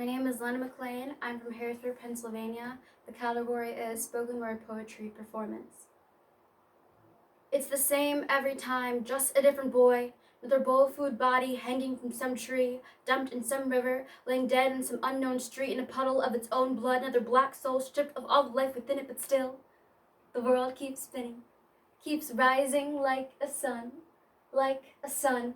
My name is Lena McLean. I'm from Harrisburg, Pennsylvania. The category is spoken word poetry performance. It's the same every time, just a different boy, with their bowl food body hanging from some tree, dumped in some river, laying dead in some unknown street in a puddle of its own blood, another black soul stripped of all the life within it, but still, the world keeps spinning, keeps rising like a sun, like a sun.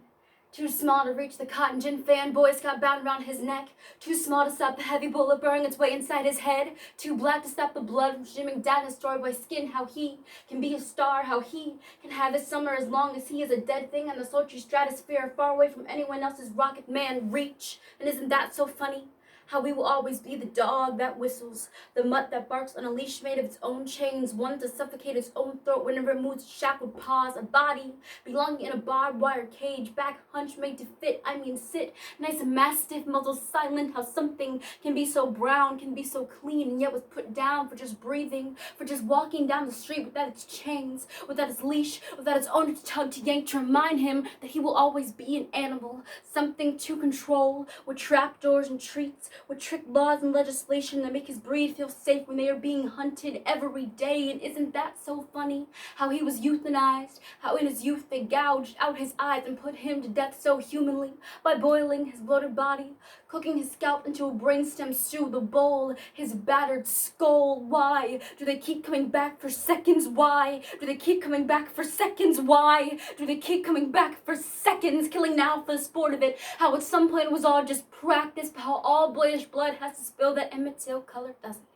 Too small to reach the cotton gin fan Boy Scout bound around his neck. Too small to stop the heavy bullet burning its way inside his head. Too black to stop the blood from streaming down his story boy skin. How he can be a star, how he can have his summer as long as he is a dead thing in the sultry stratosphere, far away from anyone else's rocket man reach. And isn't that so funny? How we will always be the dog that whistles, the mutt that barks on a leash made of its own chains, one to suffocate its own throat whenever it moves shackled paws, a body belonging in a barbed wire cage, back hunched made to fit, sit, nice mastiff, muzzle silent, how something can be so brown, can be so clean, and yet was put down for just breathing, for just walking down the street without its chains, without its leash, without its own tug to yank, to remind him that he will always be an animal, something to control, with trapdoors and treats, with trick laws and legislation that make his breed feel safe when they are being hunted every day. And isn't that so funny? How he was euthanized, how in his youth they gouged out his eyes and put him to death so humanly by boiling his bloated body, cooking his scalp into a brainstem stew, the bowl, his battered skull. Why do they keep coming back for seconds? Why do they keep coming back for seconds? Why do they keep coming back for seconds? Killing now for the sport of it, how at some point it was all just practice, but how all boyish blood has to spill that Emmett Till color, doesn't it?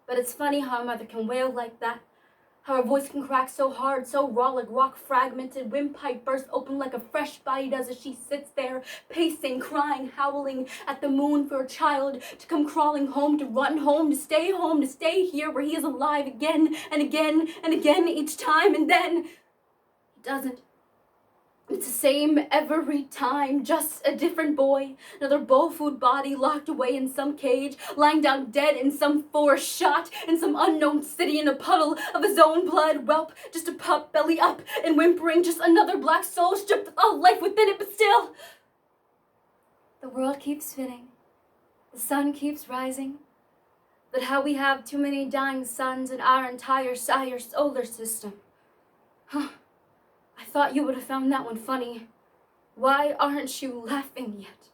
But it's funny how a mother can wail like that, how her voice can crack so hard, so raw, like rock fragmented, windpipe burst open like a fresh body does as she sits there, pacing, crying, howling at the moon for a child to come crawling home, to run home, to stay here where he is alive again and again and again each time, and then he doesn't. It's the same every time, just a different boy, another bowl food body locked away in some cage, lying down dead in some forest, shot in some unknown city in a puddle of his own blood, whelp, just a pup, belly up and whimpering, just another black soul stripped of all life within it, but still, the world keeps spinning, the sun keeps rising, but how we have too many dying suns in our entire solar system. Huh. I thought you would have found that one funny. Why aren't you laughing yet?